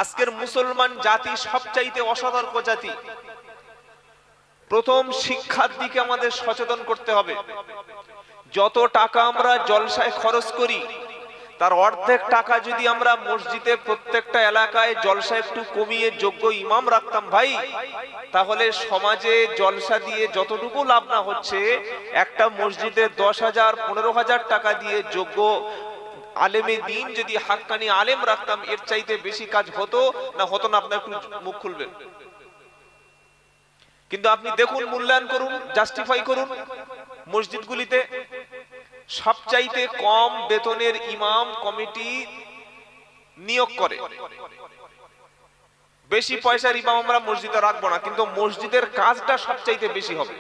আজকের মুসলমান জাতি সবচাইতে অসতর্ক জাতি। প্রথম শিক্ষার দিকে আমাদের সচেতন করতে হবে। যত টাকা আমরা জলসায় খরচ করি তার অর্ধেক টাকা যদি আমরা মসজিদে প্রত্যেকটা এলাকায় জলসা একটু কমিয়ে যোগ্য ইমাম রাখতাম ভাই, তাহলে সমাজে জলসা দিয়ে যতটুকু লাভ না হচ্ছে, একটা মসজিদে 10,000 15,000 টাকা দিয়ে যোগ্য আলেমে দিন যদি হাক্কানি আলেম রাখতাম, এর চাইতে বেশি কাজ হতো না হতো না? আপনার একটু মুখ খুলবেন। কিন্তু আপনি দেখুন, মূল্যায়ন করুন, জাস্টিফাই করুন, মসজিদগুলিতে সবচাইতে কম বেতনের ইমাম কমিটি নিয়োগ করে। বেশি পয়সার ইমাম আমরা মসজিদে রাখবো না, কিন্তু মসজিদের কাজটা সবচাইতে বেশি হবে।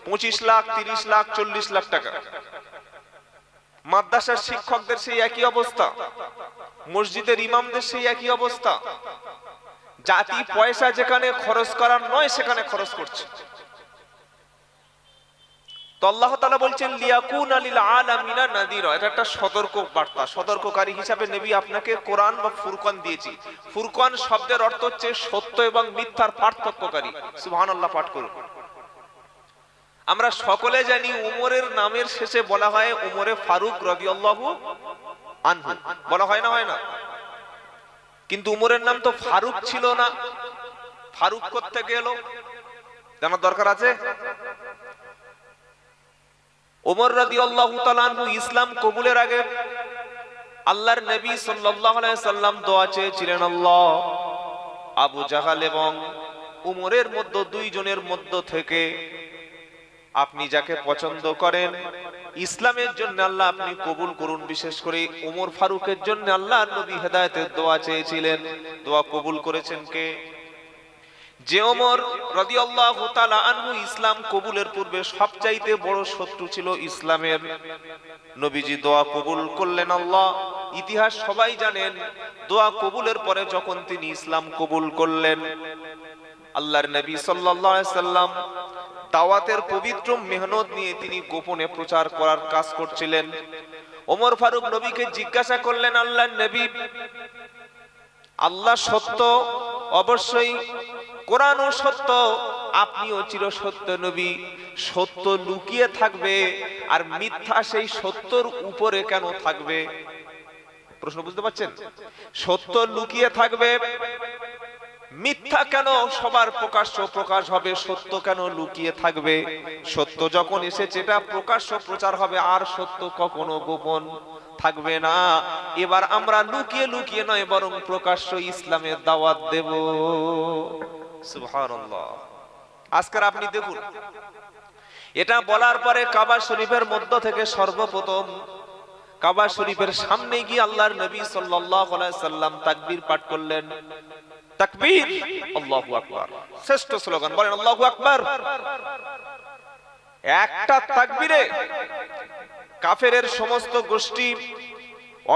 25 লাখ, 30 লাখ, 40 লাখ টাকা। মাদ্রাসার শিক্ষকদের সেই একই অবস্থা, মসজিদের ইমামদের সেই একই অবস্থা। জাতি পয়সা যেখানে খরচ করার নয় সেখানে খরচ করছে। তো আল্লাহ তাআলা বলছেন লিয়াকুনা লিল আলামিনা নাযীরা, এটা একটা সতর্ক বার্তা। সতর্ককারী হিসাবে নবী আপনাকে কোরআন বা ফুরকান দিয়েছি। ফুরকান শব্দের অর্থ হচ্ছে সত্য এবং মিথ্যার পার্থক্যকারী। সুবহানাল্লাহ পাঠ করুন। আমরা সকলে জানি উমরের নামের শেষে বলা হয় উমরে ফারুক রাদিয়াল্লাহু আনহু, বলা হয় না? হয় না? কিন্তু উমরের নাম তো ফারুক ছিল না। ফারুক কোথা থেকে এলো জানার দরকার আছে। ওমর রাদিয়াল্লাহু তাআলা আনহু ইসলাম কবুলের আগে আল্লাহর নবী সাল্লাল্লাহু আলাইহি সাল্লাম দোয়া চেয়েছিলেন, আল্লাহ আবু জাহাল এবং উমরের মধ্যে দুইজনের মধ্য থেকে আপনি যাকে পছন্দ করেন ইসলামের জন্য আল্লাহ আপনি কবুল করুন। বিশেষ করে ওমর ফারুকের জন্য আল্লাহর নবী হেদায়েতের দোয়া চেয়েছিলেন। দোয়া কবুল করেছেন কে? যে ওমর রাদিয়াল্লাহু তাআলা আনহু ইসলাম কবুলের পূর্বে সবচাইতে বড় শত্রু ছিল ইসলামের। নবীজি দোয়া কবুল করলেন। আল্লাহ ইতিহাস সবাই জানেন, দোয়া কবুলের পরে যখন তিনি ইসলাম কবুল করলেন, আল্লাহর নবী সাল্লাল্লাহু আলাইহি সাল্লাম দাওয়াতের পবিত্র মেহনত নিয়ে তিনি গোপনে প্রচার করার কাজ করছিলেন। ওমর ফারুক নবীকে জিজ্ঞাসা করলেন, আল্লাহর নবী, আল্লাহ সত্য, অবশ্যই কোরআনও সত্য, আপনিও চির সত্য নবী, সত্য লুকিয়ে থাকবে আর মিথ্যা সেই সত্যর উপরে কেন থাকবে? প্রশ্ন বুঝতে পারছেন? সত্য লুকিয়ে থাকবে, মিথ্যা কেন সবার প্রকাশ্য প্রকাশ হবে? সত্য কেন লুকিয়ে থাকবে? সত্য যখন এসেছে এটা প্রকাশ্য প্রচার হবে, আর সত্য কখনো গোপন থাকবে না। এবার আমরা লুকিয়ে লুকিয়ে নয় বরং প্রকাশ্য ইসলামের দাওয়াত দেব। সুবহানাল্লাহ। আজকের আপনি দেখুন, এটা বলার পরে কাবা শরীফের মধ্য থেকে সর্বপ্রথম কাবা শরীফের সামনে গিয়ে আল্লাহর নবী সাল্লাল্লাহু আলাইহি সাল্লাম তাকবীর পাঠ করলেন। তাকবীর, আল্লাহু আকবার, শ্রেষ্ঠ স্লোগান, বলেন আল্লাহু আকবার। একটা তাকবীরে কাফেরের সমস্ত গোষ্ঠী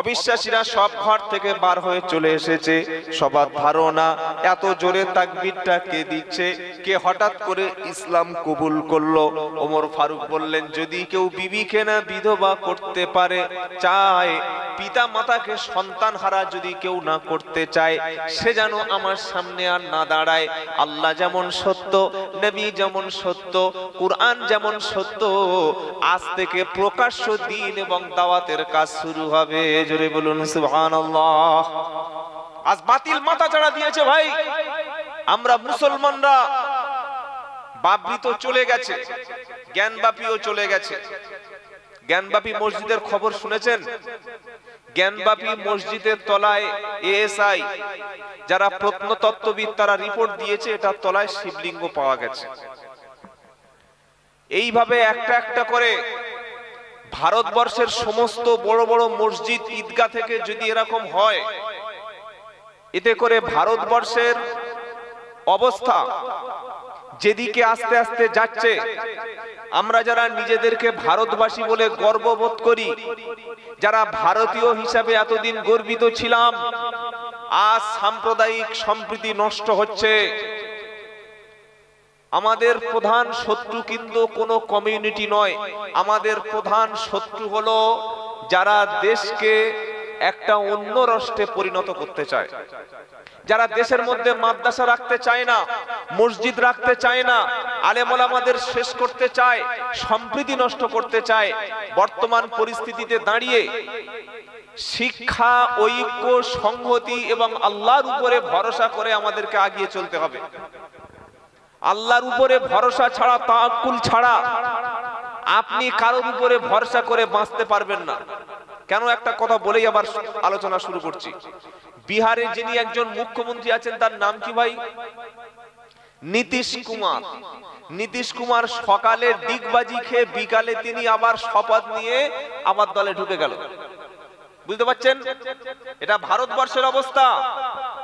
অবিশ্বাসীরা সব ঘর থেকে বার হয়ে চলে এসেছে। সবার ধারণা এত জোরে তাকবীরটা কে দিচ্ছে? কে হঠাৎ করে ইসলাম কবুল করলো? ওমর ফারুক বললেন, যদি কেউ বিবিকে না বিধবা করতে পারে চায়, পিতা মাতাকে সন্তান হারা যদি কেউ না করতে চায়, সে যেন আমার সামনে আর না দাঁড়ায়। আল্লাহ যেমন সত্য, নবী যেমন সত্য, কুরআন যেমন সত্য, আজ থেকে প্রকাশ্য দ্বীন এবং দাওয়াতের কাজ শুরু হবে। জোরে বলুন সুবহানাল্লাহ। আজ বাতিল মাথা চাড়া দিয়েছে ভাই। আমরা মুসলমানরা বাপি তো চলে গেছে, জ্ঞানবাপীও চলে গেছে। জ্ঞানবাপী মসজিদের খবর শুনেছেন? জ্ঞানবাপী মসজিদের তলায় এএসআই যারা প্রত্নতত্ত্ববিদ তারা রিপোর্ট দিয়েছে, এটার তলায় শিবলিঙ্গ পাওয়া গেছে। এইভাবে একটা একটা করে ভারতবর্ষের সমস্ত বড় বড় মসজিদ ঈদগাহ থেকে যদি এরকম হয়, এতে করে ভারতবর্ষের অবস্থা যেদিকে আস্তে আস্তে যাচ্ছে, আমরা যারা নিজেদেরকে ভারতবাসী বলে গর্ববোধ করি, যারা ভারতীয় হিসাবে এতদিন গর্বিত ছিলাম, আজ সাম্প্রদায়িক সম্প্রীতি নষ্ট হচ্ছে। আমাদের প্রধান শত্রু কিন্তু কোনো কমিউনিটি নয়, আমাদের প্রধান শত্রু হলো যারা দেশকে একটা অন্য রাষ্ট্রে পরিণত করতে চায়, যারা দেশের মধ্যে মাদ্রাসা রাখতে চায় না, মসজিদ রাখতে চায় না, আলেম ওলামাদের শেষ করতে চায়, সম্প্রীতি নষ্ট করতে চায়। বর্তমান পরিস্থিতিতে দাঁড়িয়ে শিক্ষা, ঐক্য, সংহতি এবং আল্লাহর উপরে ভরসা করে আমাদেরকে এগিয়ে চলতে হবে। আল্লাহর উপরে ভরসা ছাড়া, তাওয়াক্কুল ছাড়া আপনি কারোর উপরে ভরসা করে বাঁচতে পারবেন না। কেন, একটা কথা বলেই আবার আলোচনা শুরু করছি। বিহারে যিনি একজন মুখ্যমন্ত্রী আছেন, তার নাম কি ভাই? নীতিশ কুমার। নীতিশ কুমার সকালে ডিগবাজি খেয়ে বিকালে তিনি আবার শপথ নিয়ে আবার দলে ঢুকে গেল। বুঝতে পারছেন? এটা ভারতবর্ষের অবস্থা।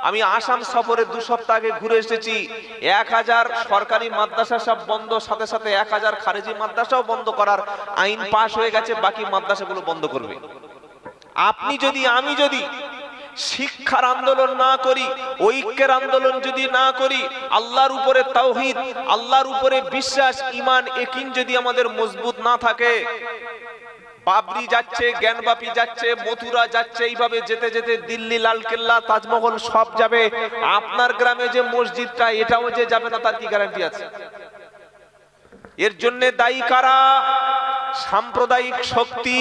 আমি আসাম সফরে 2 সপ্তাহ আগে ঘুরে এসেছি। 1000 সরকারি মাদ্রাসা সব বন্ধ, সাথে সাথে 1000 খারেজি মাদ্রাসাও বন্ধ করার আইন পাশ হয়ে গেছে। বাকি মাদ্রাসাগুলো বন্ধ করবে। আপনি যদি, আমি যদি শিক্ষার আন্দোলন না করি, ঐক্যের আন্দোলন যদি না করি, আল্লাহর উপরে তাওহীদ, আল্লাহর উপরে বিশ্বাস, ঈমান, ইয়াকিন যদি আমাদের মজবুত না থাকে, বাবরি যাচ্ছে, জ্ঞানবাপী যাচ্ছে, মথুরা যাচ্ছে, এইভাবে যেতে যেতে দিল্লি, লালকেল্লা, তাজমহল সব যাবে। আপনার গ্রামে যে মসজিদটা, এটাও যে যাবে না, তার কি গ্যারান্টি আছে? এর জন্য দায়ী কারা? সাম্প্রদায়িক শক্তি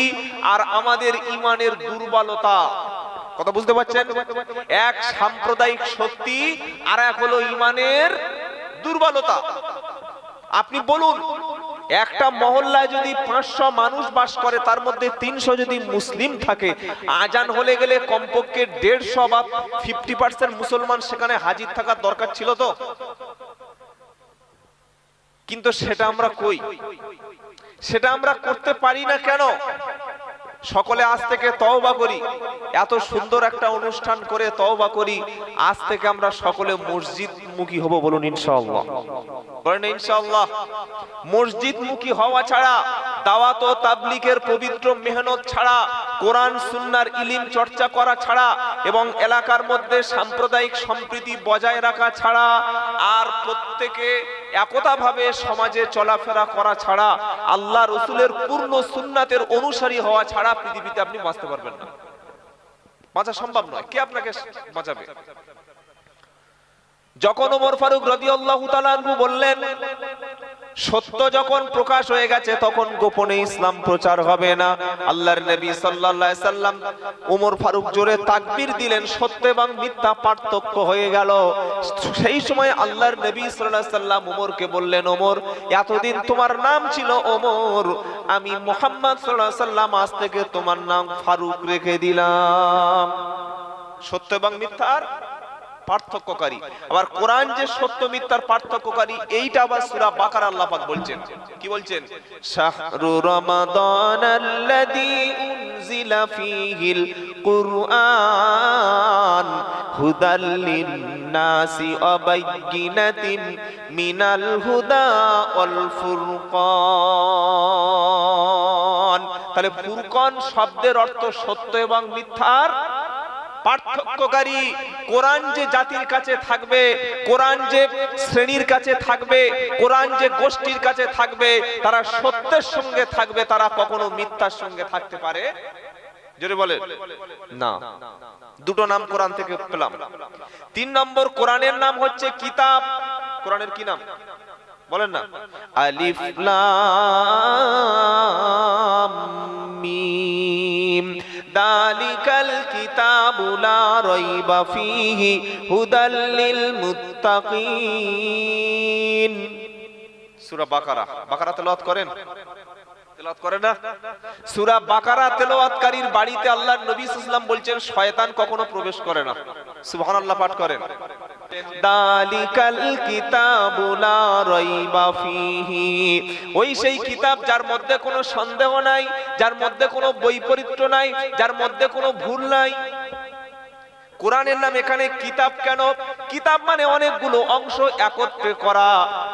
আর আমাদের ঈমানের দুর্বলতা। কথা বুঝতে পারছেন? এক সাম্প্রদায়িক শক্তি, আর এক হলো ঈমানের দুর্বলতা। আপনি বলুন, একটা মহল্লায় যদি 500 মানুষ বাস করে, তার মধ্যে 300 যদি মুসলিম থাকে, আজান হলে গেলে কমপক্ষে 150 বা 50% মুসলমান সেখানে হাজির থাকার দরকার ছিল তো। কিন্তু সেটা আমরা কই? সেটা আমরা করতে পারি না কেন? সকলে আজ থেকে তওবা করি। এত সুন্দর একটা অনুষ্ঠান করে তওবা করি। আজ থেকে আমরা সকলে মসজিদমুখী হব। বলুন ইনশাআল্লাহ। বলেন ইনশাআল্লাহ। মসজিদমুখী হওয়া ছাড়া, দাওয়াত ও তাবলীগের পবিত্র মেহনত ছাড়া, কোরআন সুন্নাহর ইলম চর্চা করা ছাড়া এবং এলাকার মধ্যে সাম্প্রদায়িক সম্প্রীতি বজায় রাখা ছাড়া, আর প্রত্যেকে একতাভাবে সমাজে চলাফেরা করা ছাড়া, আল্লাহ রাসূলের পূর্ণ সুন্নাতের অনুসারী হওয়া ছাড়া পৃথিবীতে আপনি বাঁচতে পারবেন না। বাঁচা সম্ভব নয়। কে আপনাকে বাঁচাবে? যখন ওমর ফারুক রাদিয়াল্লাহু তাআলা আনহু বললেন, সত্য যখন প্রকাশ হয়ে গেছে তখন গোপনে ইসলাম প্রচার হবে না, আল্লাহর নবী সাল্লাল্লাহু আলাইহি সাল্লাম ওমর ফারুক জোরে তাকবীর দিলেন। সত্য এবং মিথ্যা পার্থক্য হয়ে গেল। সেই সময় আল্লাহর নবী সাল্লাল্লাহু আলাইহি সাল্লাম ওমরকে বললেন, ওমর, এতদিন তোমার নাম ছিল ওমর, আমি মুহাম্মদ সাল্লাল্লাহু আলাইহি সাল্লাম আজ থেকে তোমার নাম ফারুক রেখে দিলাম। সত্য এবং মিথ্যার পার্থক্যকারী। আবার কোরআন যে সত্য মিথ্যার পার্থক্যকারী, এইটা আবার সূরা বাকারা আল্লাহ পাক বলছেন। কি বলছেন? শাহরু রমাদানাল্লাযী উনজিলা ফীহিল কুরআন হুদাল লিন-নাসি ওয়া বাইয়িনাতিন মিনাল হুদা ওয়াল ফুরকান। তাহলে ফুরকান শব্দের অর্থ সত্য এবং মিথ্যার পার্থক্যকারী। কোরআন যে জাতির কাছে থাকবে, কোরআন যে শ্রেণীর কাছে থাকবে, কোরআন যে গোষ্ঠীর কাছে থাকবে, তারা সত্যের সঙ্গে থাকবে, তারা কখনো মিথ্যার সঙ্গে থাকতে পারে? জোরে বলে না। দুটো নাম কোরআন থেকে পেলাম। 3 নম্বর, কোরআনের নাম হচ্ছে কিতাব। কোরআনের কি নাম বলেন না? আলিফ লাম মিম দালিকাল কিতাবু লা রাইবা ফীহি হুদাল লিল মুত্তাকিন। সূরা বাকারা। বাকারা তেলাওয়াত করেন? তেলাওয়াত করেন না? সূরা বাকারা তেলাওয়াতকারীর বাড়িতে আল্লাহর নবী সাল্লাল্লাহু আলাইহি ওয়াসাল্লাম বলছেন শয়তান কখনো প্রবেশ করে না। সুবহানাল্লাহ পাঠ করেন। দালিকাল কিতাবু লা রাইবা ফীহি, ওই সেই কিতাব যার মধ্যে কোনো সন্দেহ নাই, যার মধ্যে কোনো বৈপরীত্য নাই, যার মধ্যে কোনো ভুল নাই। কোরআনের নাম এখানে কিতাব কেন? কিতাব মানে অনেকগুলো অংশ একত্রে করা।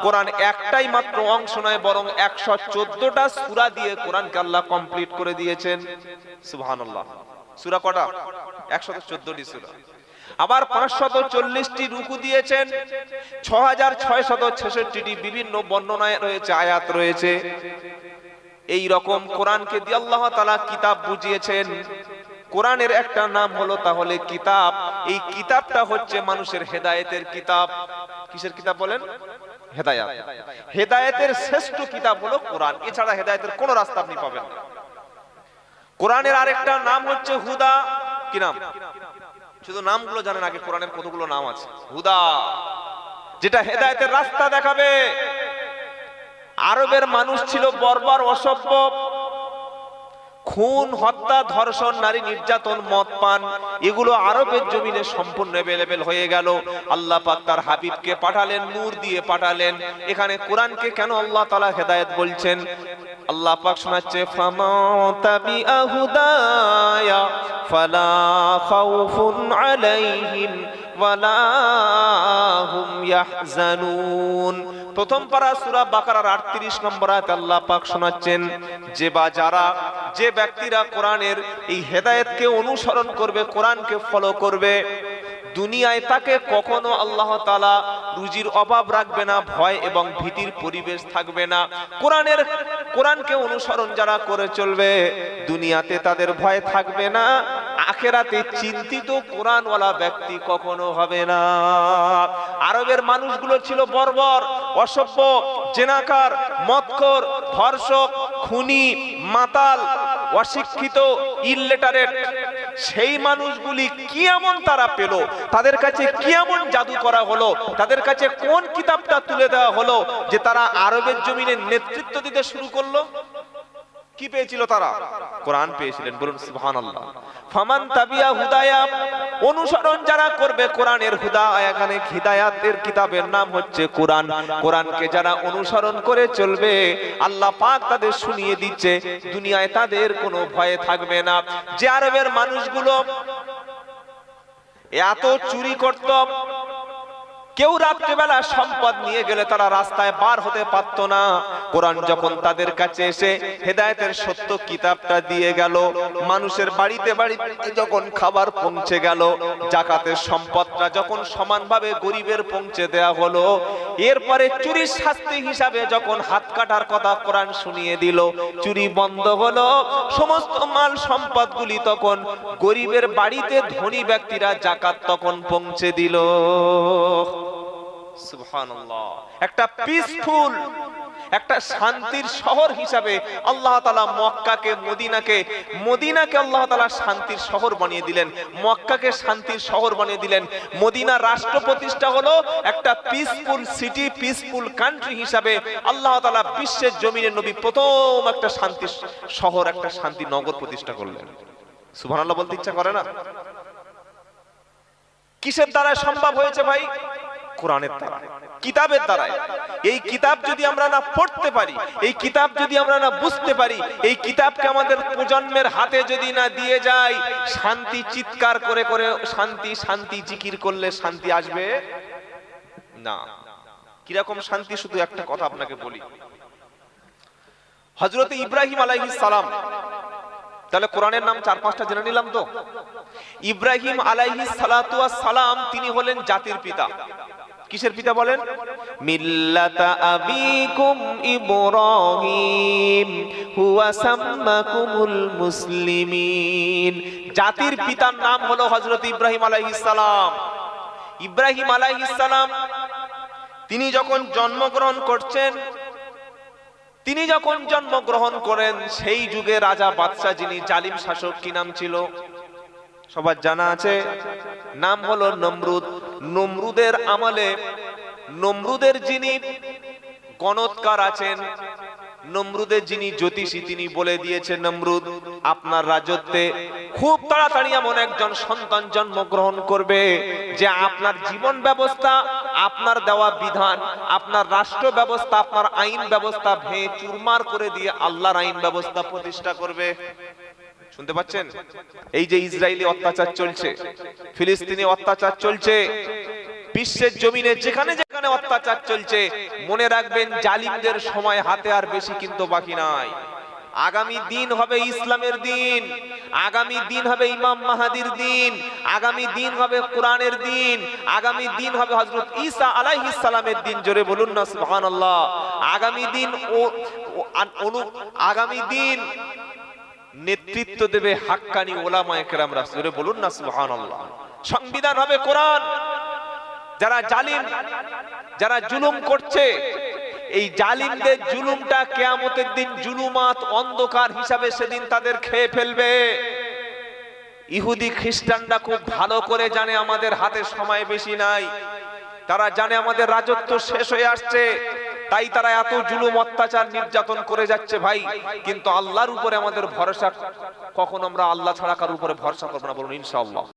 কোরআন একটাই মাত্র অংশ নয়, বরং 114টা সূরা দিয়ে কোরআনকে আল্লাহ কমপ্লিট করে দিয়েছেন। সুবহানাল্লাহ। সূরা কটা? 114টি সূরা। আবার 540টি রুকু দিয়েছেন, 6666টি বিভিন্ন বর্ণনায় রয়েছে, আয়াত রয়েছে। এই রকম কোরআনকে দিয়ে আল্লাহ তাআলা কিতাব বুঝিয়েছেন। কোরআনের একটা নাম হলো তাহলে কিতাব। এই কিতাবটা হচ্ছে মানুষের হেদায়েতের কিতাব। কিসের কিতাব বলেন? হেদায়েত। হেদায়েতের শ্রেষ্ঠ কিতাব হলো কোরআন। এছাড়া হেদায়েতের কোনো রাস্তা আপনি পাবেন না। কোরআনের আরেকটা নাম হচ্ছে হুদা। কি নাম? শুধু নামগুলো জানেন, আগে কোরআনের কতগুলো নাম আছে। হুদা, যেটা হেদায়েতের রাস্তা দেখাবে। আরবের মানুষ ছিল বর্বর, অসভ্য, খুন, হত্যা, ধর্ষণ, নারী নির্যাতন, মদ পান, এগুলো আরবের জমিনে সম্পূর্ণ অ্যাভেলেবেল হয়ে গেল। আল্লাহ পাক তার হাবিবকে পাঠালেন, নূর দিয়ে পাঠালেন। এখানে কোরআনকে কেন আল্লাহ তাআলা হেদায়েত বলছেন? আল্লাহ পাক শোনাচ্ছে, ফামান তাবিআ হুদায়া ফালা খাউফুন আলাইহিম ওয়ালা হুম ইয়াহজানুন। প্রথম পারা সূরা বাকারার 38 নম্বর আয়াতে আল্লাহ পাক শোনাচ্ছেন, যে ব্যক্তিরা কোরআনের এই হেদায়েতকে অনুসরণ করবে, কোরআনকে ফলো করবে, দুনিয়ায় তাকে কখনো আল্লাহ তাআলা রুজির অভাব রাখবে না, ভয় এবং ভীতির পরিবেশ থাকবে না। কোরআনকে অনুসরণ যারা করে চলবে, দুনিয়াতে তাদের ভয় থাকবে না, আখিরাতে চিন্তিত কোরআনওয়ালা ব্যক্তি কখনো হবে না। আরবের মানুষগুলো ছিল বর্বর, অসভ্য, জেনাকার, মদখোর, ধর্ষক, খুনি, মাতাল, অশিক্ষিত, ইললিটারেট। সেই মানুষগুলি কি এমন তারা পেল? তাদের কাছে কি এমন জাদু করা হলো? তাদের কাছে কোন কিতাবটা তুলে দেওয়া হলো যে তারা আরবের জমিনে নেতৃত্ব দিতে শুরু করলো? কি পেয়েছিল তারা? কোরআন পেয়েছিলেন। বলুন সুবহানাল্লাহ। ফামান তাবিয়া হুদায়া, অনুসরণ যারা করবে কোরআনের, হুদা এখানে হিদায়াতের কিতাবের নাম হচ্ছে কোরআন। কোরআনকে যারা অনুসরণ করে চলবে, আল্লাহ পাক তাদের শুনিয়ে দিচ্ছে দুনিয়ায় তাদের কোনো ভয় থাকবে না। যে আরবের মানুষগুলো এত চুরি করত, কেউ রাত্রিবেলা সম্পদ নিয়ে গেলে তারা রাস্তায় বার হতে পারতো না। কোরআন যখন তাদের কাছে এসে হেদায়েতের সত্য কিতাবটা দিয়ে গেল, মানুষের বাড়িতে বাড়িতে যখন খাবার পৌঁছে গেল, যাকাতের সম্পদটা যখন সমানভাবে গরিবের পৌঁছে দেয়া হলো, এরপরে চুরির শাস্তি হিসাবে যখন হাত কাটার কথা কোরআন শুনিয়ে দিল, চুরি বন্ধ হলো, সমস্ত মাল সম্পদগুলি তখন গরিবের বাড়িতে ধনী ব্যক্তিরা যাকাত তখন পৌঁছে দিল। সুবহানাল্লাহ। একটা পিসফুল, একটা শান্তির শহর হিসাবে আল্লাহ তাআলা মক্কাকে, মদিনাকে আল্লাহ তাআলা শান্তির শহর বানিয়ে দিলেন, মক্কাকে শান্তির শহর বানিয়ে দিলেন। মদিনা রাষ্ট্র প্রতিষ্ঠা হলো একটা পিসফুল সিটি, পিসফুল কান্ট্রি হিসাবে আল্লাহ তাআলা বিশ্বের জমিনে নবী প্রথম একটা শান্তির শহর, একটা শান্তি নগর প্রতিষ্ঠা করলেন। সুবহানাল্লাহ বলতে ইচ্ছা করে না? কিসের দ্বারা সম্ভব হয়েছে ভাই? কোরআনের দ্বারা, কিতাবের দ্বারা। এই কিতাব যদি আমরা না পড়তে পারি, এই কিতাব যদি আমরা না বুঝতে পারি, এই কিতাবকে আমাদের প্রজন্মের হাতে যদি না দিয়ে যাই, শান্তি চিৎকার করে করে শান্তি শান্তি জিকির করলে শান্তি আসবে না। কিরকম শান্তি? শুধু একটা কথা আপনাকে বলি। হযরত ইব্রাহিম আলাইহিস সালাম, তাহলে কোরআনের নাম 4-5টা জেনে নিলাম তো। ইব্রাহিম আলাইহিস সালাতু ওয়াস সালাম, তিনি হলেন জাতির পিতা। কিসের পিতা বলেন? মিল্লাতা আবিকুম ইব্রাহিম হুয়া সাম্মাকুমুল মুসলিমিন। জাতির পিতার নাম হলো হযরত ইব্রাহিম আলাইহিস সালাম। ইব্রাহিম আলাইহিস সালাম তিনি যখন জন্মগ্রহণ করেন, সেই যুগে রাজা বাদশা, যিনি জালিম শাসক, কি নাম ছিল? সবার জানা আছে, নাম হলো নমরুদ। নমরুদের আমলে, নমরুদের যিনি গণৎকার আছেন, নমরুদের যিনি জ্যোতিষী, তিনি বলে দিয়েছেন, নমরুদ আপনার রাজত্বে খুব তাড়াতাড়ি এমন একজন সন্তান জন্মগ্রহণ করবে যে আপনার জীবন ব্যবস্থা, আপনার দেওয়া বিধান, আপনার রাষ্ট্র ব্যবস্থা, আপনার আইন ব্যবস্থা ভেঙে চুরমার করে দিয়ে আল্লাহর আইন ব্যবস্থা প্রতিষ্ঠা করবে। শুনতে পাচ্ছেন? এই যে ইসরায়েলি অত্যাচার চলছে, ফিলিস্তিনি অত্যাচার চলছে, বিশ্বের জমিনে যেখানে যেখানে অত্যাচার চলছে, মনে রাখবেন জালিমদের সময় হাতে আর বেশি কিন্তু বাকি নাই। আগামী দিন হবে ইসলামের দিন, আগামী দিন হবে ইমাম মাহাদির দিন, আগামী দিন হবে কোরআনের দিন, আগামী দিন হবে হযরত ঈসা আলাইহিস সালামের দিন। জোরে বলুন না সুবহানাল্লাহ। আগামী দিন নেতৃত্ব দেবে হাক্কানি ওলামায়ে কেরামরা। জোরে বলুন না সুবহানাল্লাহ। সংবিধান হবে কোরআন। যারা জালিম, যারা জুলুম করছে, এই জালিমদের জুলুমটা কিয়ামতের দিন জুলুমাত অন্ধকার হিসাবে সেদিন তাদের খেয়ে ফেলবে। ইহুদি খ্রিস্টানরা খুব ভালো করে জানে আমাদের হাতে সময় বেশি নাই, তারা জানে আমাদের রাজত্ব শেষ হয়ে আসছে, তাই তারা এত জুলুম অত্যাচার নির্যাতন করে যাচ্ছে ভাই। কিন্তু আল্লাহর উপরে আমাদের ভরসা, কখন আমরা আল্লাহ ছাড়া কারোর উপরে ভরসা করবো না, বলুন ইনশাআল্লাহ।